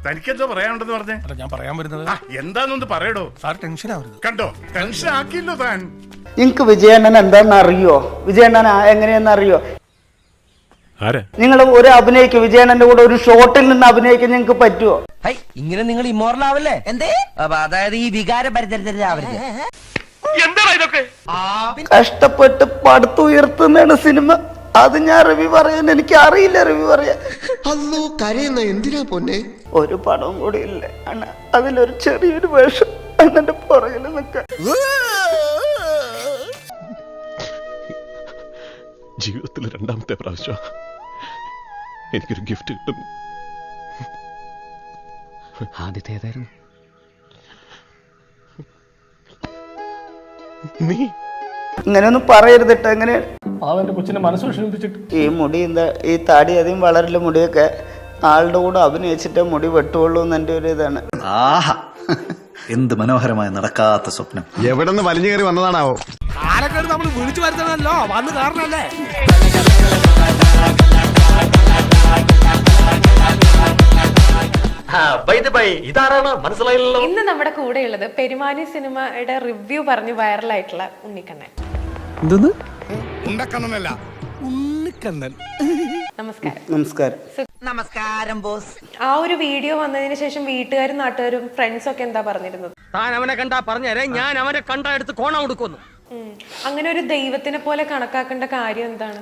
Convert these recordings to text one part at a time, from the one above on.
തനിക്കെന്തോ പറയാനുണ്ടെന്ന് പറഞ്ഞേ? അല്ല, ഞാൻ പറയാൻ വരുന്നത് എന്താന്നൊന്ന് പറയടോ. സാർ ടെൻഷൻ ആവരുത്. കണ്ടോ, ടെൻഷൻ ആക്കിയല്ലോ താൻ. നിങ്ങക്ക് വിജയണ്ണൻ എന്താന്ന് അറിയോ? വിജയണ്ണൻ എങ്ങനെയെന്ന് അറിയോ? നിങ്ങൾ ഒരു അഭിനയിക്കും വിജയണ്ണന്റെ കൂടെ ഒരു ഷോട്ടിൽ നിന്ന് അഭിനയിക്കാൻ നിങ്ങൾക്ക് പറ്റുമോ? ഇങ്ങനെ നിങ്ങൾ ഇമ്മോറൽ ആവല്ലേ? എന്തേ? അതായത് ഈ വികാര പരിചരിച്ചവർക്ക് കഷ്ടപ്പെട്ട് പടുത്തുയർത്തുന്നതാണ് സിനിമ. അത് ഞാൻ റിവ്യൂ പറയാൻ എനിക്ക് അറിയില്ല. റിവ്യൂ പറയാൻ എന്തിനാ പൊന്നെ? ഒരു പടവും കൂടി ഇല്ല അണ്ണ. അതിലൊരു ചെറിയൊരു വേഷം അണ്ണന്റെ പുറകിൽ നിൽക്കാൻ. ജീവിതത്തിൽ രണ്ടാമത്തെ പ്രാവശ്യം എനിക്കൊരു ഗിഫ്റ്റ് കിട്ടുന്നു. ആദ്യത്തേതായിരുന്നു? നീ ഇങ്ങനെയൊന്നും പറയരുതിട്ട്. എങ്ങനെ അവന്റെ കൊച്ചിനെ മനസ്സ് വിഷമിപ്പിച്ചിട്ട് ഈ മുടി എന്താ ഈ താടി അധികം വളരില്ല. മുടിയൊക്കെ ആളുടെ കൂടെ അഭിനയിച്ചിട്ട് മുടി വെട്ടുള്ളൂ എന്ന് എൻ്റെ ഒരു ഇതാണ്. ആഹാ, എന്ത് മനോഹരമായ നടക്കാത്ത സ്വപ്നം. എവിടെ നിന്ന് വലിഞ്ഞു കയറി വന്നതാണാവോ? നമ്മൾ വിളിച്ചു വരുത്തണല്ലോ, വന്ന് കാരണല്ലേ. ഇന്ന് നമ്മുടെ കൂടെയുള്ളത് പെരുമാനി സിനിമയുടെ റിവ്യൂ പറഞ്ഞ് വൈറലായിട്ടുള്ള ഉണ്ണിക്കണ്ണൻ. നമസ്കാരം. നമസ്കാരം. നമസ്കാരം ബോസ്. ആ ഒരു വീഡിയോ വന്നതിന് ശേഷം വീട്ടുകാരും നാട്ടുകാരും ഫ്രണ്ട്സും ഒക്കെ എന്താ പറഞ്ഞിരുന്നത്? താൻ അവനെ കണ്ടാ പറഞ്ഞേരെ, ഞാൻ അവനെ കണ്ടാ എടുത്ത് കോണ കൊടുക്കുന്നു. അങ്ങനെ ഒരു ദൈവത്തിനെ പോലെ കണക്കാക്കേണ്ട കാര്യം എന്താണ്?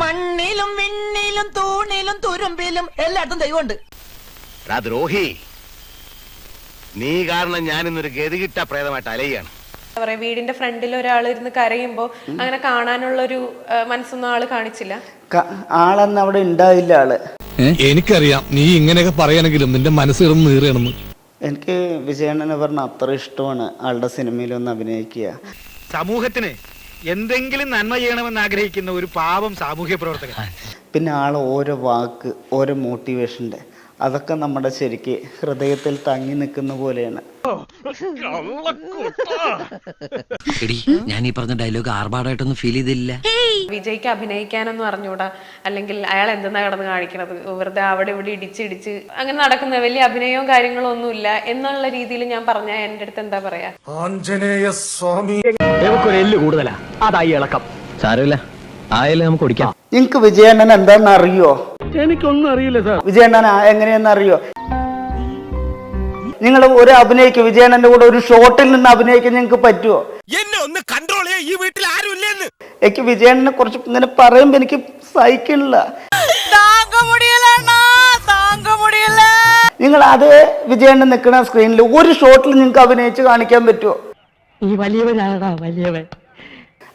മണ്ണിലും വിണ്ണിലും തൂണിലും തുരുമ്പിലും എല്ലായിടത്തും ദൈവമുണ്ട്. ദ്രോഹി, നീ കാരണം ഞാൻ ഇന്നൊരു ഗതികിട്ട പ്രേതമായിട്ട് അലയാണ്. എന്താ പറയാ, വീടിന്റെ ഫ്രണ്ടിൽ ഒരാൾ ഇരുന്ന് കരയുമ്പോ അങ്ങനെ കാണാനുള്ള ഒരു മനസ്സൊന്നും ആള് കാണിച്ചില്ല. ആളന്ന് അവിടെ ഉണ്ടായില്ല. ആള് എനിക്കറിയാം നീ ഇങ്ങനെയൊക്കെ പറയാനെങ്കിലും നിന്റെ മനസ്സ് നീറണമെന്ന്. എനിക്ക് വിജയണ്ണനെ പറഞ്ഞ അത്ര ഇഷ്ടമാണ് ആളുടെ സിനിമയിലൊന്ന് അഭിനയിക്കുക. സമൂഹത്തിന് എന്തെങ്കിലും നന്മ ചെയ്യണമെന്ന് ആഗ്രഹിക്കുന്ന ഒരു പാവം സാമൂഹ്യ പ്രവർത്തകൻ. പിന്നെ ആള് ഓരോ വാക്ക്, ഓരോ മോട്ടിവേഷൻ്റെ അതൊക്കെ നമ്മുടെ ശരിക്ക് ഹൃദയത്തിൽ തങ്ങി നിൽക്കുന്ന പോലെയാണ്. ഞാൻ ഈ പറഞ്ഞ ഡയലോഗ് ആർഭാടായിട്ടൊന്നും ഫീൽ ചെയ്തില്ല. വിജയ്ക്ക് അഭിനയിക്കാനൊന്നും അറിഞ്ഞൂടാ, അല്ലെങ്കിൽ അയാൾ എന്തെന്നാ കടന്ന് കാണിക്കണത്, വെറുതെ അവിടെ ഇവിടെ ഇടിച്ചിടിച്ച് അങ്ങനെ നടക്കുന്ന വലിയ അഭിനയവും കാര്യങ്ങളും ഒന്നുമില്ല എന്നുള്ള രീതിയിൽ ഞാൻ പറഞ്ഞ എന്റെ അടുത്ത് എന്താ പറയാ? ആഞ്ജനേയ സ്വാമി എല്ല് കൂടുതലാ, അതായി ഇളക്കം. സാരമില്ല, ആയാലും നമുക്ക് ഓടിക്കാം. നിങ്ങക്ക് വിജയണ്ണൻ എന്താന്ന് അറിയോ? എനിക്കൊന്നും അറിയില്ല സാർ. വിജയണ്ണൻ എങ്ങനെയെന്ന് അറിയോ? നിങ്ങൾ ഒരു അഭിനയിക്കും വിജയണ്ണന്റെ കൂടെ ഒരു ഷോട്ടിൽ നിന്ന് അഭിനയിക്കാൻ നിങ്ങൾക്ക് പറ്റുമോ? എന്നെ ഒന്ന് കൺട്രോൾ ചെയ്യാൻ ഈ വീട്ടിൽ ആരും ഇല്ലെന്ന്. എനിക്ക് വിജയണ്ണനെ കുറച്ച് ഇങ്ങനെ പറയുമ്പോ എനിക്ക് സഹിക്കണില്ല. നിങ്ങൾ അത് വിജയണ്ണൻ നിൽക്കുന്ന സ്ക്രീനിൽ ഒരു ഷോട്ടിൽ നിങ്ങൾക്ക് അഭിനയിച്ച് കാണിക്കാൻ പറ്റുമോ? ഈ വലിയവനാടാ വലിയവൻ.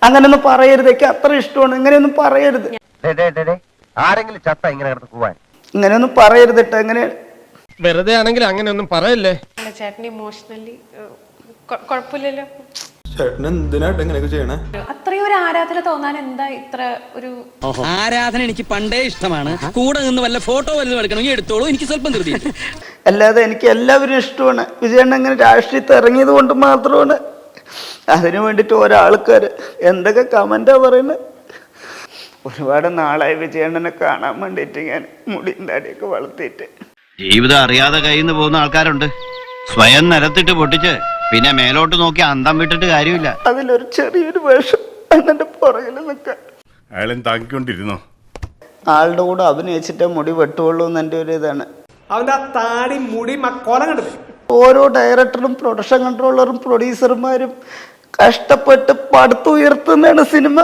അങ്ങനെയൊന്നും പറയരുത്. എനിക്ക് അത്ര ഇഷ്ടമാണ്. ഇങ്ങനെയൊന്നും പറയരുത്. ആരെങ്കിലും ചത്ത ഇങ്ങനെ കിടന്ന് പോവാൻ ഇങ്ങനെയൊന്നും പറയരുതിട്ട്. എങ്ങനെ വെറുതെ ആണെങ്കിൽ അങ്ങനെ ഒന്നും പറയല്ലേ. ചേട്ടന് ഇമോഷണലി കുഴപ്പമില്ലല്ലോ. ചേട്ടൻ എന്തിനായിട്ട് എങ്ങനെയൊക്കെ ചെയ്യണേ? അത്രയും ഒരു ആരാധന തോന്നാൻ എന്താ ഇത്ര ഒരു? ആരാധന എനിക്ക് പണ്ടേ ഇഷ്ടമാണ്. കൂടെ നിന്ന് വല്ല ഫോട്ടോ വല്ലതും എടുക്കണമെങ്കിൽ എടുത്തോളൂ, എനിക്ക് സ്വല്പം ധൃതി. അല്ലാതെ എനിക്ക് എല്ലാവരും ഇഷ്ടമാണ്. വിജയണ്ണൻ അങ്ങനെ രാഷ്ട്രീയത്തിൽ ഇറങ്ങിയത് കൊണ്ട് മാത്രമാണ്. അതിനു വേണ്ടിയിട്ട് ഒരാൾക്കാർ എന്തൊക്കെ കമന്റാ പറയുന്നത്. ഒരുപാട് നാളായി വിജയണ്ണനെ കാണാൻ വേണ്ടിയിട്ട് ഞാൻ മുടിയും താടിയൊക്കെ വളർത്തിയിട്ട്. ജീവിതം അറിയാതെ കയ്യിൽ നിന്ന് പോകുന്ന ആൾക്കാരുണ്ട്. സ്വയം നിലത്തിട്ട് പൊട്ടിച്ച് പിന്നെ മേലോട്ട് നോക്കി അന്തം വിട്ടിട്ട് കാര്യമില്ല. അതിലൊരു ചെറിയൊരു വേഷം അണ്ണന്റെ പുറകിൽ നിൽക്കാൻ. അയാളെ താങ്ങിക്കൊണ്ടിരുന്നോ? ആളുടെ കൂടെ അഭിനയിച്ചിട്ടേ മുടി വെട്ടുള്ളൂ എന്ന് എൻ്റെ ഒരു ഇതാണ്. അവന്റെ താടി മുടി മക്കോലം കണ്ടത്. ഓരോ ഡയറക്ടറും പ്രൊഡക്ഷൻ കൺട്രോളറും പ്രൊഡ്യൂസർമാരും കഷ്ടപ്പെട്ട് പടുത്തുയർത്തുന്നതാണ് സിനിമ.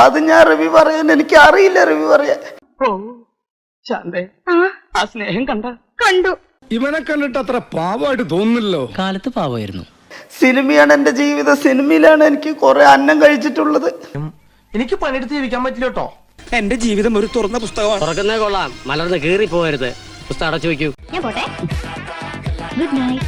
അത് ഞാൻ റിവ്യൂ പറയാൻ എനിക്ക് അറിയില്ല. റിവ്യൂ പറയാൻ ആ സ്നേഹം കണ്ടു. ഇവനെ കണ്ടിട്ട് അത്ര പാവമായിട്ട് തോന്നുന്നില്ലോ. കാലത്ത് പാവമായിരുന്നു. സിനിമയാണ് എൻ്റെ ജീവിതം. സിനിമയിലാണ് എനിക്ക് കുറെ അന്നം കഴിച്ചിട്ടുള്ളത്. എനിക്ക് പണിയെടുത്ത് ജീവിക്കാൻ പറ്റില്ല കേട്ടോ. എന്റെ ജീവിതം ഒരു തുറന്ന പുസ്തകമാണ്. തുറക്കുന്നേ കൊള്ളാം, മലർന്ന് കീറി പോകരുത്. പുസ്തകം അടച്ചു വയ്ക്കൂ. ഞാൻ പോട്ടെ. Good night.